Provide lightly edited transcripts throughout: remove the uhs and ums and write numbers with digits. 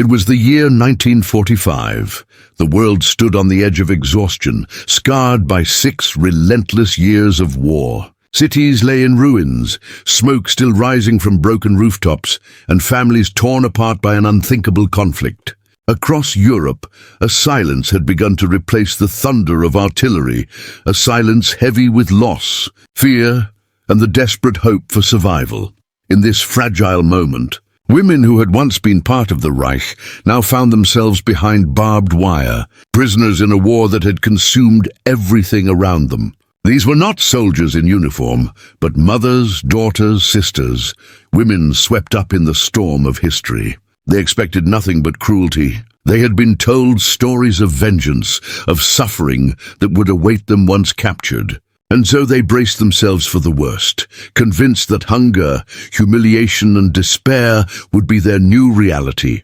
It was the year 1945. The world stood on the edge of exhaustion, scarred by 6 relentless years of war. Cities lay in ruins, smoke still rising from broken rooftops, and families torn apart by an unthinkable conflict. Across Europe, a silence had begun to replace the thunder of artillery, a silence heavy with loss, fear, and the desperate hope for survival. In this fragile moment, women who had once been part of the Reich now found themselves behind barbed wire, prisoners in a war that had consumed everything around them. These were not soldiers in uniform, but mothers, daughters, sisters, women swept up in the storm of history. They expected nothing but cruelty. They had been told stories of vengeance, of suffering that would await them once captured. And so they braced themselves for the worst, convinced that hunger, humiliation, and despair would be their new reality.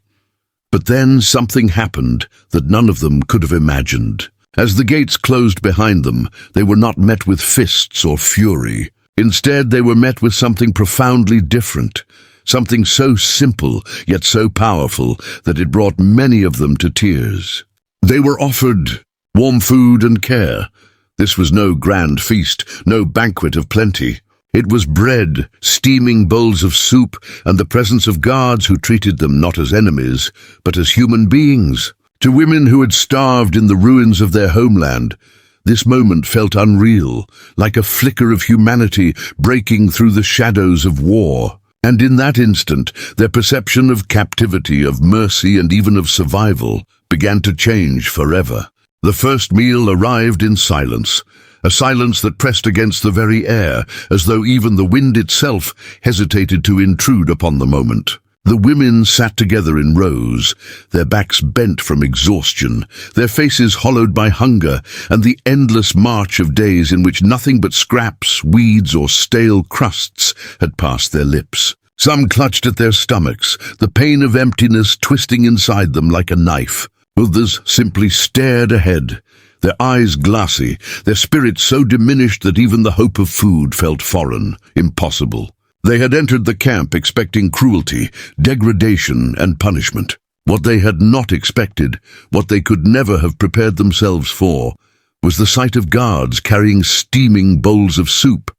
But then something happened that none of them could have imagined. As the gates closed behind them, they were not met with fists or fury. Instead, they were met with something profoundly different, something so simple yet so powerful that it brought many of them to tears. They were offered warm food and care. This was no grand feast, no banquet of plenty. It was bread, steaming bowls of soup, and the presence of guards who treated them not as enemies, but as human beings. To women who had starved in the ruins of their homeland, this moment felt unreal, like a flicker of humanity breaking through the shadows of war. And in that instant, their perception of captivity, of mercy, and even of survival began to change forever. The first meal arrived in silence, a silence that pressed against the very air, as though even the wind itself hesitated to intrude upon the moment. The women sat together in rows, their backs bent from exhaustion, their faces hollowed by hunger and the endless march of days in which nothing but scraps, weeds, or stale crusts had passed their lips. Some clutched at their stomachs, the pain of emptiness twisting inside them like a knife. Others simply stared ahead, their eyes glassy, their spirits so diminished that even the hope of food felt foreign, impossible. They had entered the camp expecting cruelty, degradation, and punishment. What they had not expected, what they could never have prepared themselves for, was the sight of guards carrying steaming bowls of soup.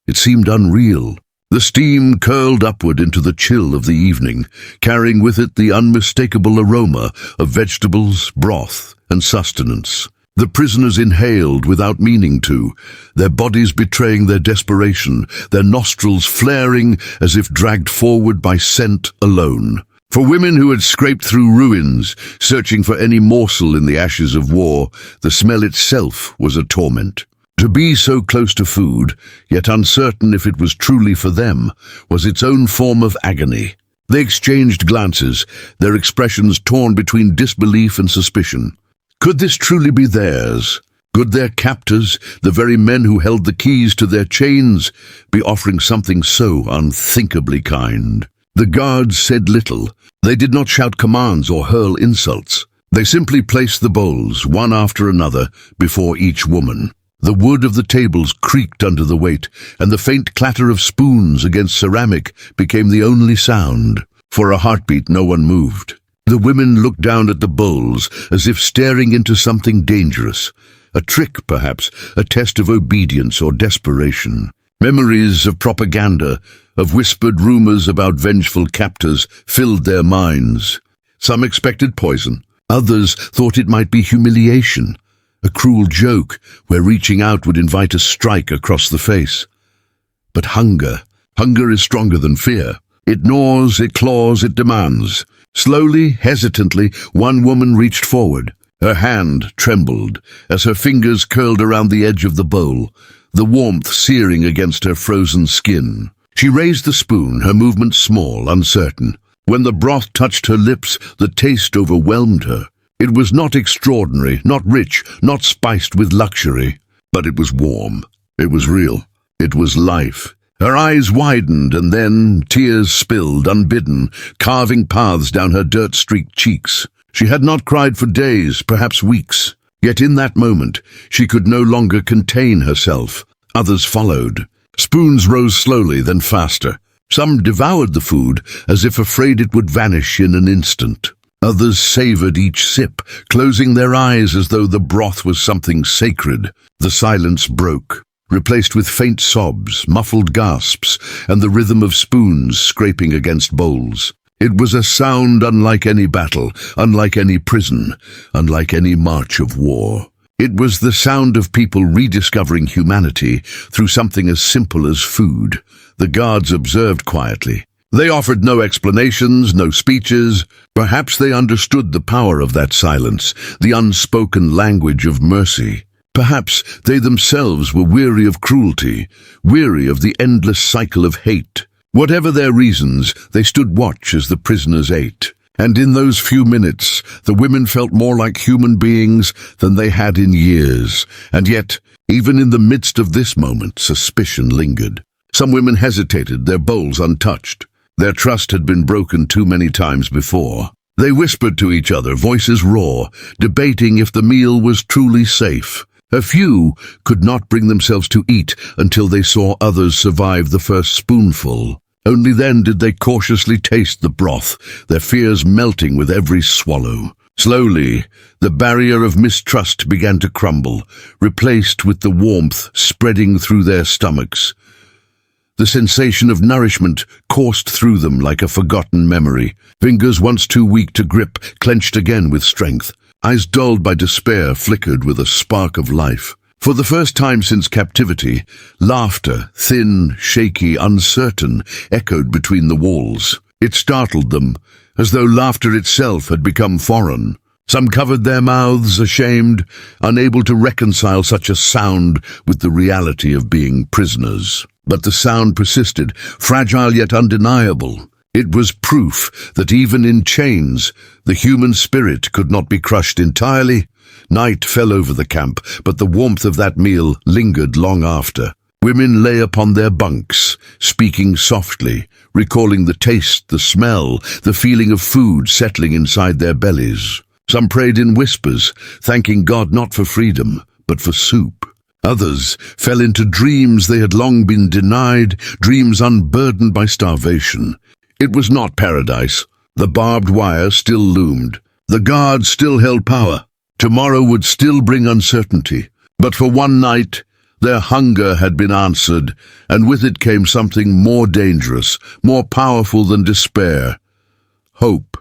It seemed unreal. The steam curled upward into the chill of the evening, carrying with it the unmistakable aroma of vegetables, broth, and sustenance. The prisoners inhaled without meaning to, their bodies betraying their desperation, their nostrils flaring as if dragged forward by scent alone. For women who had scraped through ruins, searching for any morsel in the ashes of war, the smell itself was a torment. To be so close to food, yet uncertain if it was truly for them, was its own form of agony. They exchanged glances, their expressions torn between disbelief and suspicion. Could this truly be theirs? Could their captors, the very men who held the keys to their chains, be offering something so unthinkably kind? The guards said little. They did not shout commands or hurl insults. They simply placed the bowls, one after another, before each woman. The wood of the tables creaked under the weight, and the faint clatter of spoons against ceramic became the only sound. For a heartbeat, no one moved. The women looked down at the bowls as if staring into something dangerous. A trick, perhaps, a test of obedience or desperation. Memories of propaganda, of whispered rumors about vengeful captors filled their minds. Some expected poison. Others thought it might be humiliation, a cruel joke where reaching out would invite a strike across the face. But hunger is stronger than fear. It gnaws, it claws, it demands. Slowly, hesitantly, one woman reached forward. Her hand trembled as her fingers curled around the edge of the bowl, the warmth searing against her frozen skin. She raised the spoon, her movement small, uncertain. When the broth touched her lips, the taste overwhelmed her. It was not extraordinary, not rich, not spiced with luxury, but it was warm. It was real. It was life. Her eyes widened, and then tears spilled, unbidden, carving paths down her dirt-streaked cheeks. She had not cried for days, perhaps weeks. Yet in that moment, she could no longer contain herself. Others followed. Spoons rose slowly, then faster. Some devoured the food as if afraid it would vanish in an instant. Others savored each sip, closing their eyes as though the broth was something sacred. The silence broke, replaced with faint sobs, muffled gasps, and the rhythm of spoons scraping against bowls. It was a sound unlike any battle, unlike any prison, unlike any march of war. It was the sound of people rediscovering humanity through something as simple as food. The guards observed quietly. They offered no explanations, no speeches. Perhaps they understood the power of that silence, the unspoken language of mercy. Perhaps they themselves were weary of cruelty, weary of the endless cycle of hate. Whatever their reasons, they stood watch as the prisoners ate. And in those few minutes, the women felt more like human beings than they had in years. And yet, even in the midst of this moment, suspicion lingered. Some women hesitated, their bowls untouched. Their trust had been broken too many times before. They whispered to each other, voices raw, debating if the meal was truly safe. A few could not bring themselves to eat until they saw others survive the first spoonful. Only then did they cautiously taste the broth, their fears melting with every swallow. Slowly, the barrier of mistrust began to crumble, replaced with the warmth spreading through their stomachs. The sensation of nourishment coursed through them like a forgotten memory. Fingers once too weak to grip clenched again with strength. Eyes dulled by despair flickered with a spark of life. For the first time since captivity, laughter, thin, shaky, uncertain, echoed between the walls. It startled them, as though laughter itself had become foreign. Some covered their mouths, ashamed, unable to reconcile such a sound with the reality of being prisoners. But the sound persisted, fragile yet undeniable. It was proof that even in chains, the human spirit could not be crushed entirely. Night fell over the camp, but the warmth of that meal lingered long after. Women lay upon their bunks, speaking softly, recalling the taste, the smell, the feeling of food settling inside their bellies. Some prayed in whispers, thanking God not for freedom, but for soup. Others fell into dreams they had long been denied, dreams unburdened by starvation. It was not paradise. The barbed wire still loomed. The guards still held power. Tomorrow would still bring uncertainty. But for one night, their hunger had been answered, and with it came something more dangerous, more powerful than despair. Hope.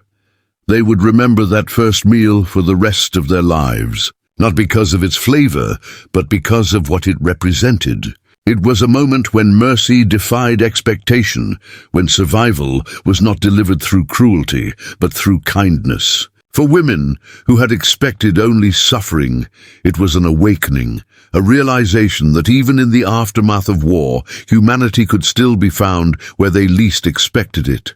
They would remember that first meal for the rest of their lives, not because of its flavor, but because of what it represented. It was a moment when mercy defied expectation, when survival was not delivered through cruelty, but through kindness. For women who had expected only suffering, it was an awakening, a realization that even in the aftermath of war, humanity could still be found where they least expected it.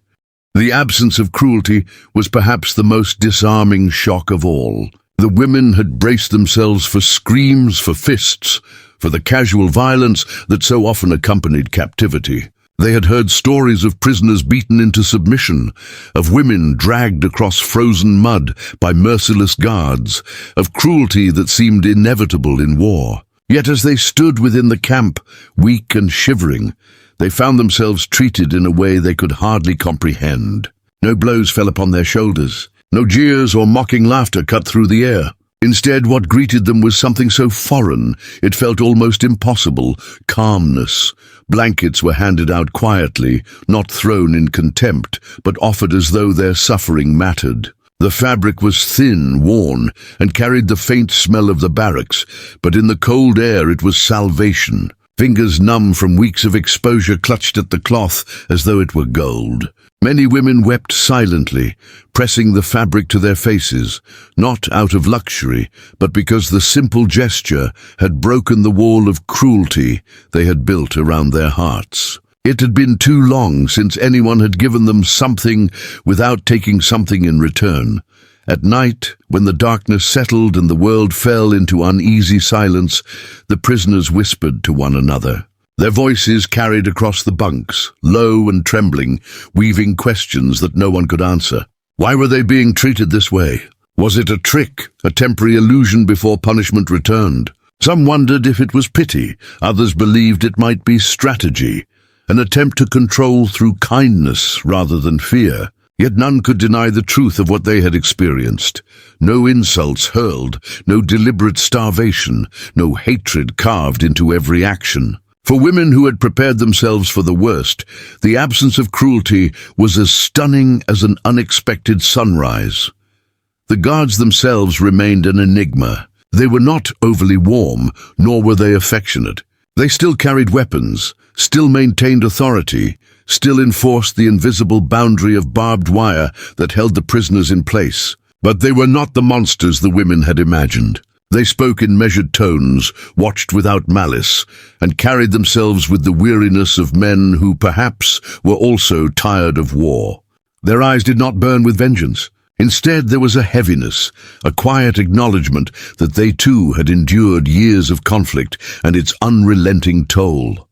The absence of cruelty was perhaps the most disarming shock of all. The women had braced themselves for screams, for fists, for the casual violence that so often accompanied captivity. They had heard stories of prisoners beaten into submission, of women dragged across frozen mud by merciless guards, of cruelty that seemed inevitable in war. Yet as they stood within the camp, weak and shivering, they found themselves treated in a way they could hardly comprehend. No blows fell upon their shoulders. No jeers or mocking laughter cut through the air. Instead, what greeted them was something so foreign, it felt almost impossible: calmness. Blankets were handed out quietly, not thrown in contempt, but offered as though their suffering mattered. The fabric was thin, worn, and carried the faint smell of the barracks, but in the cold air it was salvation. Fingers numb from weeks of exposure clutched at the cloth as though it were gold. Many women wept silently, pressing the fabric to their faces, not out of luxury, but because the simple gesture had broken the wall of cruelty they had built around their hearts. It had been too long since anyone had given them something without taking something in return. At night, when the darkness settled and the world fell into uneasy silence, the prisoners whispered to one another. Their voices carried across the bunks, low and trembling, weaving questions that no one could answer. Why were they being treated this way? Was it a trick, a temporary illusion before punishment returned? Some wondered if it was pity, others believed it might be strategy. an attempt to control through kindness rather than fear. Yet none could deny the truth of what they had experienced. No insults hurled, no deliberate starvation, no hatred carved into every action. For women who had prepared themselves for the worst, the absence of cruelty was as stunning as an unexpected sunrise. The guards themselves remained an enigma. They were not overly warm, nor were they affectionate. They still carried weapons, still maintained authority, still enforced the invisible boundary of barbed wire that held the prisoners in place. But they were not the monsters the women had imagined. They spoke in measured tones, watched without malice, and carried themselves with the weariness of men who perhaps were also tired of war. Their eyes did not burn with vengeance. Instead, there was a heaviness, a quiet acknowledgement that they too had endured years of conflict and its unrelenting toll.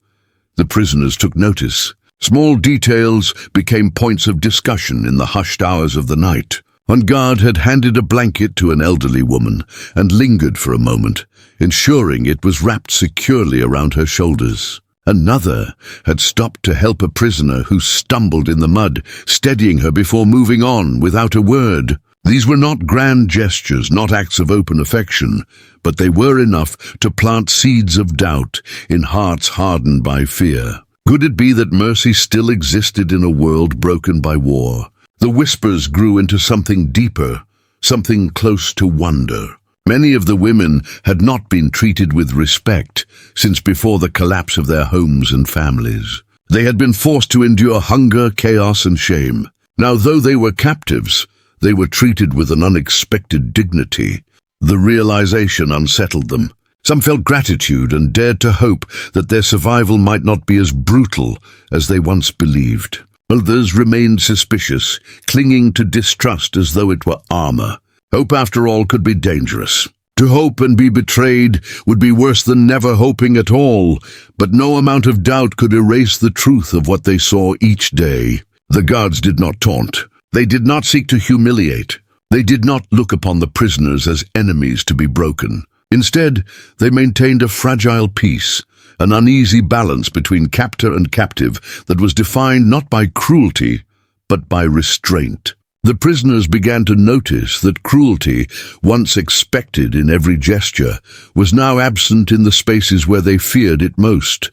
The prisoners took notice. Small details became points of discussion in the hushed hours of the night. One guard had handed a blanket to an elderly woman and lingered for a moment, ensuring it was wrapped securely around her shoulders. Another had stopped to help a prisoner who stumbled in the mud, steadying her before moving on without a word. These were not grand gestures, not acts of open affection, but they were enough to plant seeds of doubt in hearts hardened by fear. Could it be that mercy still existed in a world broken by war? The whispers grew into something deeper, something close to wonder. Many of the women had not been treated with respect since before the collapse of their homes and families. They had been forced to endure hunger, chaos, and shame. Now, though they were captives, they were treated with an unexpected dignity. The realization unsettled them. Some felt gratitude and dared to hope that their survival might not be as brutal as they once believed. Others remained suspicious, clinging to distrust as though it were armor. Hope, after all, could be dangerous. To hope and be betrayed would be worse than never hoping at all, but no amount of doubt could erase the truth of what they saw each day. The guards did not taunt. They did not seek to humiliate. They did not look upon the prisoners as enemies to be broken. Instead, they maintained a fragile peace, an uneasy balance between captor and captive that was defined not by cruelty, but by restraint. The prisoners began to notice that cruelty, once expected in every gesture, was now absent in the spaces where they feared it most.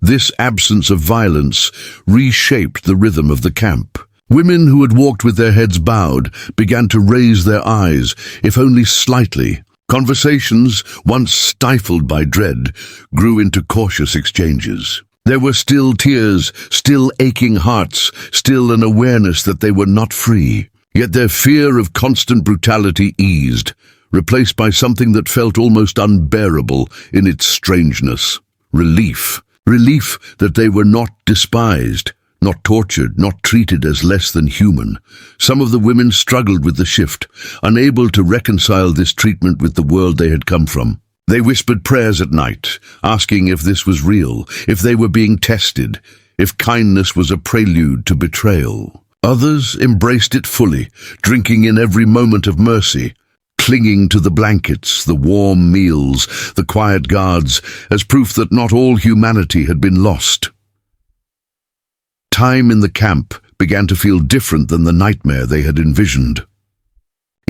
This absence of violence reshaped the rhythm of the camp. Women who had walked with their heads bowed began to raise their eyes, if only slightly. Conversations, once stifled by dread, grew into cautious exchanges. There were still tears, still aching hearts, still an awareness that they were not free. Yet their fear of constant brutality eased, replaced by something that felt almost unbearable in its strangeness. Relief. Relief that they were not despised, not tortured, not treated as less than human. Some of the women struggled with the shift, unable to reconcile this treatment with the world they had come from. They whispered prayers at night, asking if this was real, if they were being tested, if kindness was a prelude to betrayal. Others embraced it fully, drinking in every moment of mercy, clinging to the blankets, the warm meals, the quiet guards, as proof that not all humanity had been lost. Time in the camp began to feel different than the nightmare they had envisioned.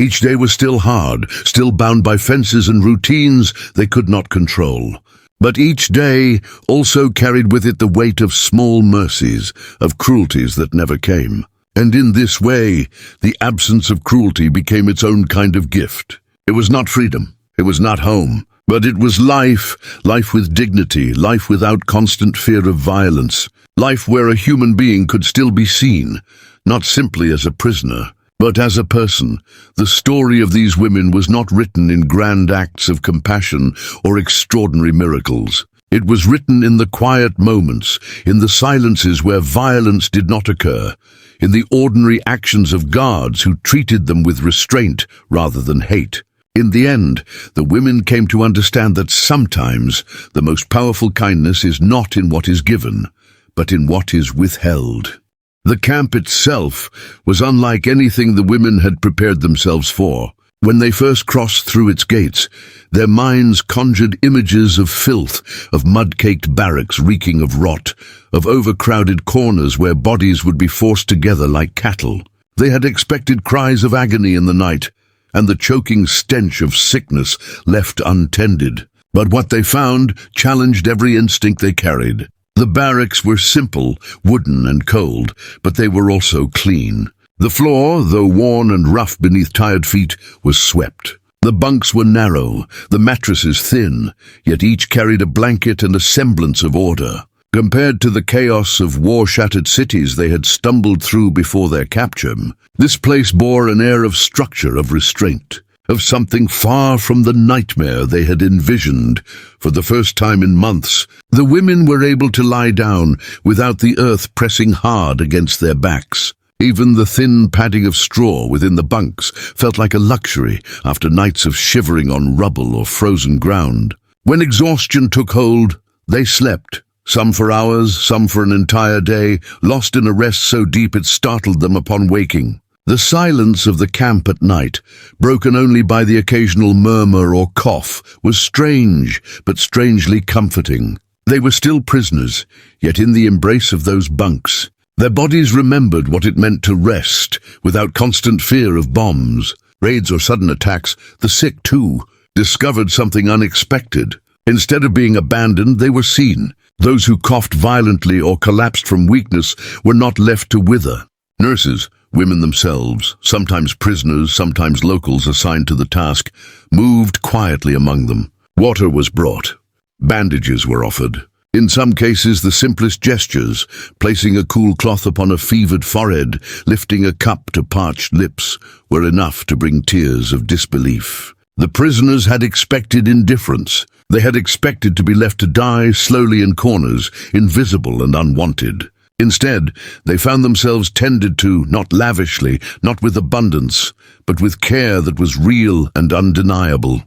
Each day was still hard, still bound by fences and routines they could not control. But each day also carried with it the weight of small mercies, of cruelties that never came. And in this way, the absence of cruelty became its own kind of gift. It was not freedom, it was not home, but it was life, life with dignity, life without constant fear of violence, life where a human being could still be seen, not simply as a prisoner, but as a person. The story of these women was not written in grand acts of compassion or extraordinary miracles. It was written in the quiet moments, in the silences where violence did not occur, in the ordinary actions of guards who treated them with restraint rather than hate. In the end, the women came to understand that sometimes the most powerful kindness is not in what is given, but in what is withheld. The camp itself was unlike anything the women had prepared themselves for. When they first crossed through its gates, their minds conjured images of filth, of mud-caked barracks reeking of rot, of overcrowded corners where bodies would be forced together like cattle. They had expected cries of agony in the night, and the choking stench of sickness left untended. But what they found challenged every instinct they carried. The barracks were simple, wooden and cold, but they were also clean. The floor, though worn and rough beneath tired feet, was swept. The bunks were narrow, the mattresses thin, yet each carried a blanket and a semblance of order. Compared to the chaos of war-shattered cities they had stumbled through before their capture, this place bore an air of structure, of restraint, of something far from the nightmare they had envisioned. For the first time in months, the women were able to lie down without the earth pressing hard against their backs. Even the thin padding of straw within the bunks felt like a luxury after nights of shivering on rubble or frozen ground. When exhaustion took hold, they slept, some for hours, some for an entire day, lost in a rest so deep it startled them upon waking. The silence of the camp at night, broken only by the occasional murmur or cough, was strange, but strangely comforting. They were still prisoners, yet in the embrace of those bunks. Their bodies remembered what it meant to rest, without constant fear of bombs, raids or sudden attacks. The sick, too, discovered something unexpected. Instead of being abandoned, they were seen. Those who coughed violently or collapsed from weakness were not left to wither. Nurses, women themselves, sometimes prisoners, sometimes locals assigned to the task, moved quietly among them. Water was brought. Bandages were offered. In some cases, the simplest gestures, placing a cool cloth upon a fevered forehead, lifting a cup to parched lips, were enough to bring tears of disbelief. The prisoners had expected indifference. They had expected to be left to die slowly in corners, invisible and unwanted. Instead, they found themselves tended to, not lavishly, not with abundance, but with care that was real and undeniable.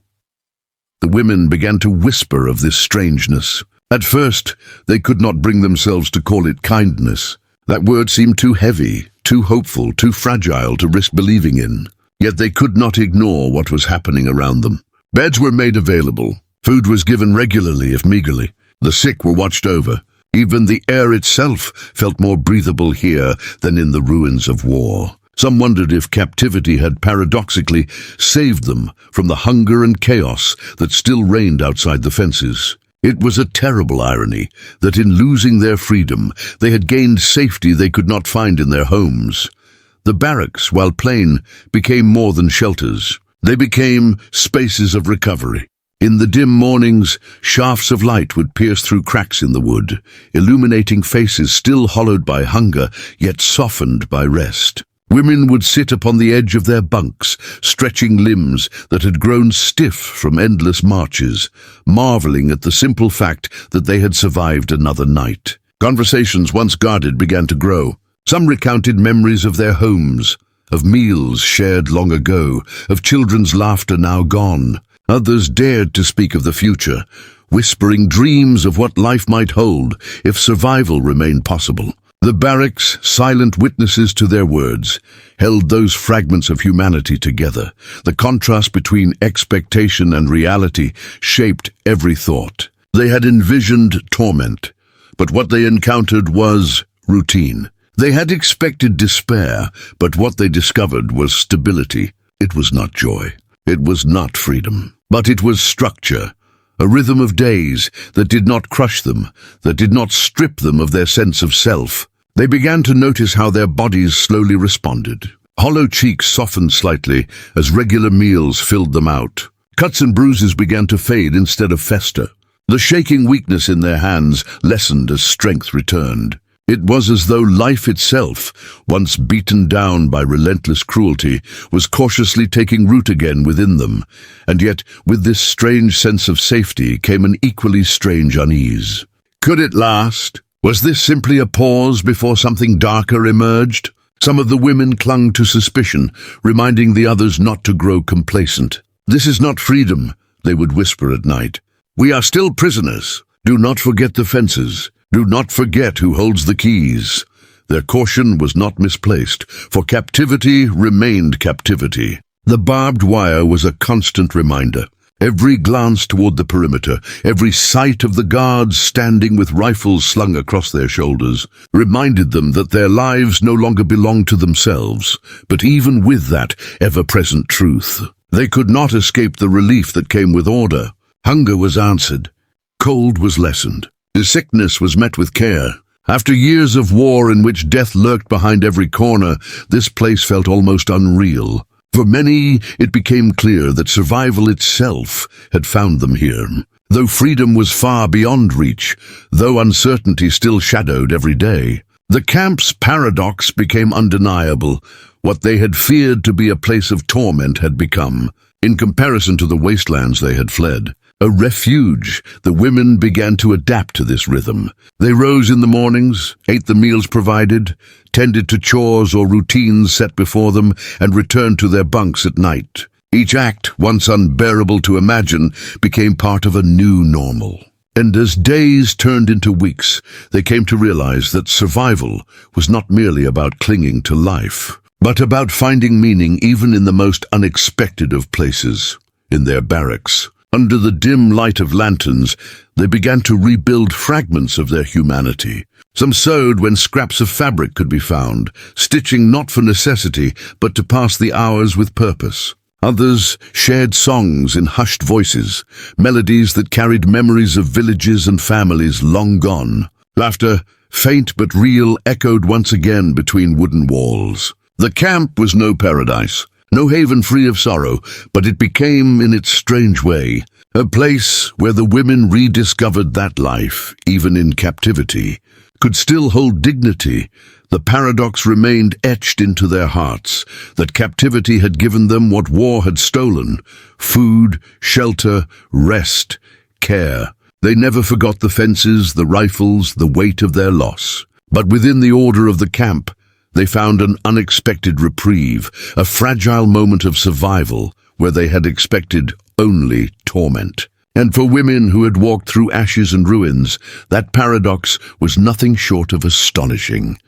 The women began to whisper of this strangeness. At first, they could not bring themselves to call it kindness. That word seemed too heavy, too hopeful, too fragile to risk believing in. Yet they could not ignore what was happening around them. Beds were made available. Food was given regularly, if meagerly. The sick were watched over. Even the air itself felt more breathable here than in the ruins of war. Some wondered if captivity had paradoxically saved them from the hunger and chaos that still reigned outside the fences. It was a terrible irony that in losing their freedom, they had gained safety they could not find in their homes. The barracks, while plain, became more than shelters. They became spaces of recovery. In the dim mornings, shafts of light would pierce through cracks in the wood, illuminating faces still hollowed by hunger, yet softened by rest. Women would sit upon the edge of their bunks, stretching limbs that had grown stiff from endless marches, marveling at the simple fact that they had survived another night. Conversations once guarded began to grow. Some recounted memories of their homes, of meals shared long ago, of children's laughter now gone. Others dared to speak of the future, whispering dreams of what life might hold if survival remained possible. The barracks, silent witnesses to their words, held those fragments of humanity together. The contrast between expectation and reality shaped every thought. They had envisioned torment, but what they encountered was routine. They had expected despair, but what they discovered was stability. It was not joy. It was not freedom. But it was structure, a rhythm of days that did not crush them, that did not strip them of their sense of self. They began to notice how their bodies slowly responded. Hollow cheeks softened slightly as regular meals filled them out. Cuts and bruises began to fade instead of fester. The shaking weakness in their hands lessened as strength returned. It was as though life itself, once beaten down by relentless cruelty, was cautiously taking root again within them, and yet with this strange sense of safety came an equally strange unease. Could it last? Was this simply a pause before something darker emerged? Some of the women clung to suspicion, reminding the others not to grow complacent. "This is not freedom," they would whisper at night. "We are still prisoners. Do not forget the fences. Do not forget who holds the keys." Their caution was not misplaced, for captivity remained captivity. The barbed wire was a constant reminder. Every glance toward the perimeter, every sight of the guards standing with rifles slung across their shoulders, reminded them that their lives no longer belonged to themselves. But even with that ever-present truth, they could not escape the relief that came with order. Hunger was answered. Cold was lessened. Sickness was met with care. After years of war in which death lurked behind every corner, this place felt almost unreal. For many, it became clear that survival itself had found them here. Though freedom was far beyond reach, though uncertainty still shadowed every day, the camp's paradox became undeniable. What they had feared to be a place of torment had become, in comparison to the wastelands they had fled, a refuge. The women began to adapt to this rhythm. They rose in the mornings, ate the meals provided, tended to chores or routines set before them, and returned to their bunks at night. Each act, once unbearable to imagine, became part of a new normal. And as days turned into weeks, they came to realize that survival was not merely about clinging to life, but about finding meaning even in the most unexpected of places, in their barracks. Under the dim light of lanterns, they began to rebuild fragments of their humanity. Some sewed when scraps of fabric could be found, stitching not for necessity, but to pass the hours with purpose. Others shared songs in hushed voices, melodies that carried memories of villages and families long gone. Laughter, faint but real, echoed once again between wooden walls. The camp was no paradise, no haven free of sorrow, but it became, in its strange way, a place where the women rediscovered that life, even in captivity, could still hold dignity. The paradox remained etched into their hearts, that captivity had given them what war had stolen: food, shelter, rest, care. They never forgot the fences, the rifles, the weight of their loss. But within the order of the camp, they found an unexpected reprieve, a fragile moment of survival where they had expected only torment. And for women who had walked through ashes and ruins, that paradox was nothing short of astonishing.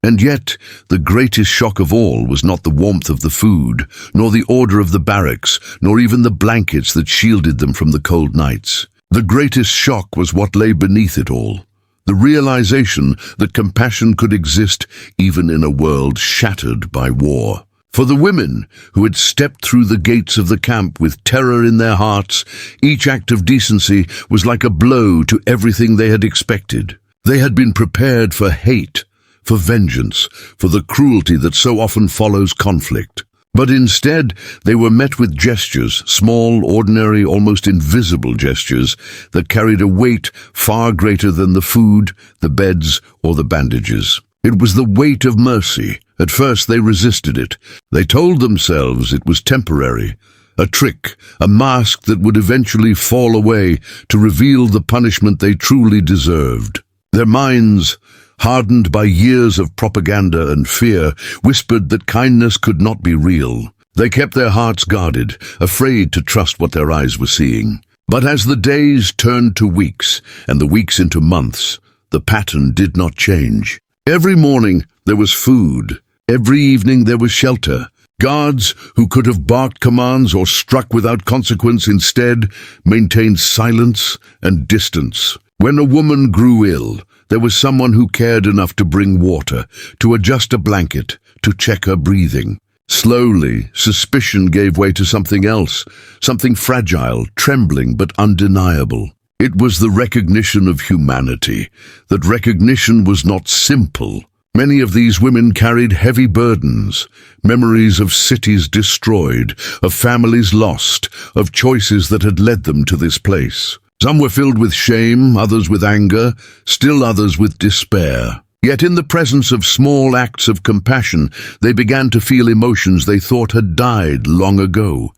And yet, the greatest shock of all was not the warmth of the food, nor the order of the barracks, nor even the blankets that shielded them from the cold nights. The greatest shock was what lay beneath it all. The realization that compassion could exist even in a world shattered by war. For the women who had stepped through the gates of the camp with terror in their hearts, each act of decency was like a blow to everything they had expected. They had been prepared for hate, for vengeance, for the cruelty that so often follows conflict. But instead, they were met with gestures, small, ordinary, almost invisible gestures, that carried a weight far greater than the food, the beds, or the bandages. It was the weight of mercy. At first they resisted it. They told themselves it was temporary, a trick, a mask that would eventually fall away to reveal the punishment they truly deserved. Their minds, hardened by years of propaganda and fear, whispered that kindness could not be real. They kept their hearts guarded, afraid to trust what their eyes were seeing. But as the days turned to weeks, and the weeks into months, the pattern did not change. Every morning there was food. Every evening there was shelter. Guards who could have barked commands or struck without consequence instead maintained silence and distance. When a woman grew ill, there was someone who cared enough to bring water, to adjust a blanket, to check her breathing. Slowly, suspicion gave way to something else, something fragile, trembling but undeniable. It was the recognition of humanity. That recognition was not simple. Many of these women carried heavy burdens, memories of cities destroyed, of families lost, of choices that had led them to this place. Some were filled with shame, others with anger, still others with despair. Yet in the presence of small acts of compassion, they began to feel emotions they thought had died long ago.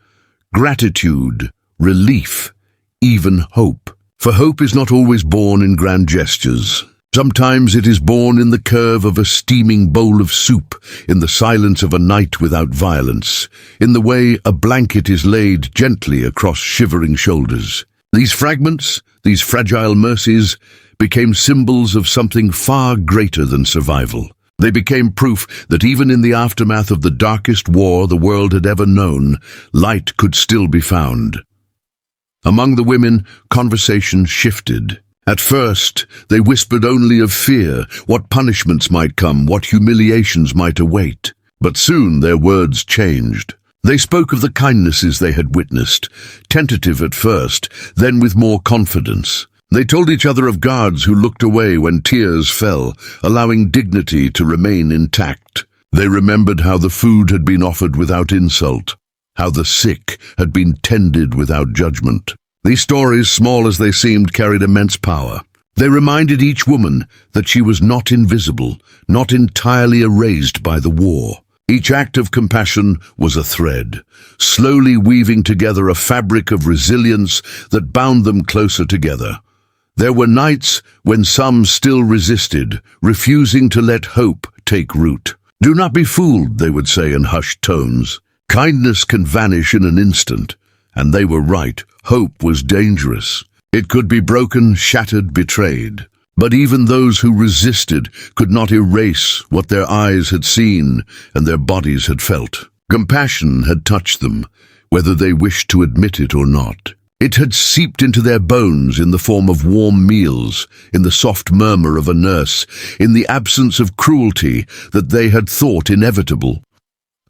Gratitude, relief, even hope. For hope is not always born in grand gestures. Sometimes it is born in the curve of a steaming bowl of soup, in the silence of a night without violence, in the way a blanket is laid gently across shivering shoulders. These fragments, these fragile mercies, became symbols of something far greater than survival. They became proof that even in the aftermath of the darkest war the world had ever known, light could still be found. Among the women, conversation shifted. At first, they whispered only of fear, what punishments might come, what humiliations might await. But soon their words changed. They spoke of the kindnesses they had witnessed, tentative at first, then with more confidence. They told each other of guards who looked away when tears fell, allowing dignity to remain intact. They remembered how the food had been offered without insult, how the sick had been tended without judgment. These stories, small as they seemed, carried immense power. They reminded each woman that she was not invisible, not entirely erased by the war. Each act of compassion was a thread, slowly weaving together a fabric of resilience that bound them closer together. There were nights when some still resisted, refusing to let hope take root. "Do not be fooled," they would say in hushed tones. "Kindness can vanish in an instant." And they were right. Hope was dangerous. It could be broken, shattered, betrayed. But even those who resisted could not erase what their eyes had seen and their bodies had felt. Compassion had touched them, whether they wished to admit it or not. It had seeped into their bones in the form of warm meals, in the soft murmur of a nurse, in the absence of cruelty that they had thought inevitable.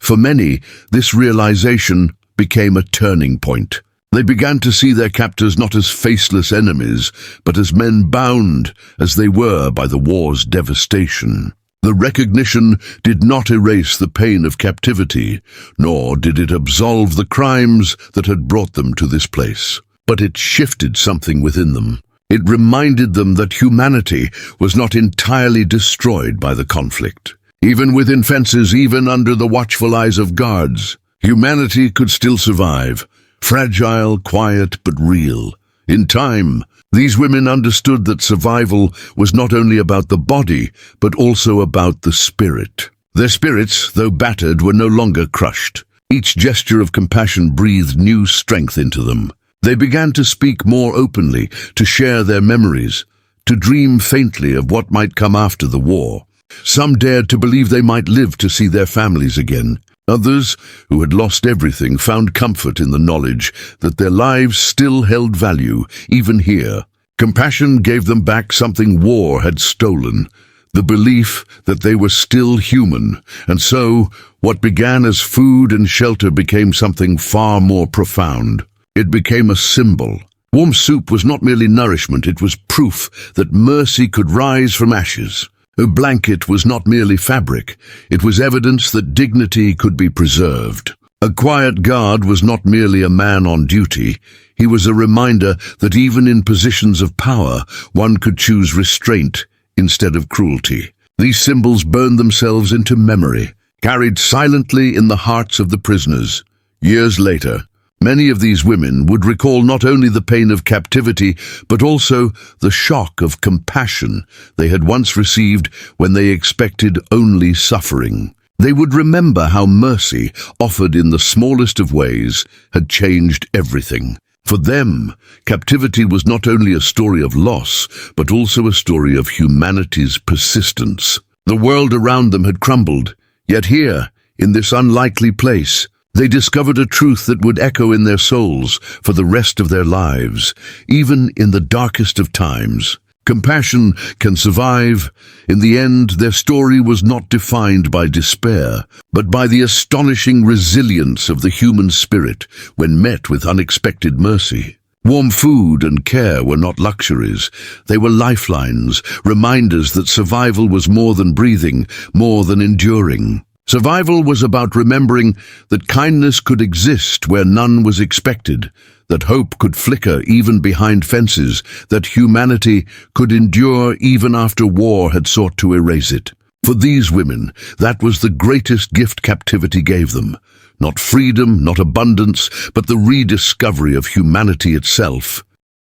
For many, this realization became a turning point. They began to see their captors not as faceless enemies, but as men bound, as they were, by the war's devastation. The recognition did not erase the pain of captivity, nor did it absolve the crimes that had brought them to this place. But it shifted something within them. It reminded them that humanity was not entirely destroyed by the conflict. Even within fences, even under the watchful eyes of guards, humanity could still survive, fragile, quiet, but real. In time, these women understood that survival was not only about the body, but also about the spirit. Their spirits, though battered, were no longer crushed. Each gesture of compassion breathed new strength into them. They began to speak more openly, to share their memories, to dream faintly of what might come after the war. Some dared to believe they might live to see their families again. Others, who had lost everything, found comfort in the knowledge that their lives still held value, even here. Compassion gave them back something war had stolen, the belief that they were still human, and so what began as food and shelter became something far more profound. It became a symbol. Warm soup was not merely nourishment, it was proof that mercy could rise from ashes. A blanket was not merely fabric, it was evidence that dignity could be preserved. A quiet guard was not merely a man on duty, he was a reminder that even in positions of power, one could choose restraint instead of cruelty. These symbols burned themselves into memory, carried silently in the hearts of the prisoners. Years later, many of these women would recall not only the pain of captivity, but also the shock of compassion they had once received when they expected only suffering. They would remember how mercy, offered in the smallest of ways, had changed everything. For them, captivity was not only a story of loss, but also a story of humanity's persistence. The world around them had crumbled, yet here, in this unlikely place, they discovered a truth that would echo in their souls for the rest of their lives, even in the darkest of times. Compassion can survive. In the end, their story was not defined by despair, but by the astonishing resilience of the human spirit when met with unexpected mercy. Warm food and care were not luxuries. They were lifelines, reminders that survival was more than breathing, more than enduring. Survival was about remembering that kindness could exist where none was expected, that hope could flicker even behind fences, that humanity could endure even after war had sought to erase it. For these women, that was the greatest gift captivity gave them. Not freedom, not abundance, but the rediscovery of humanity itself.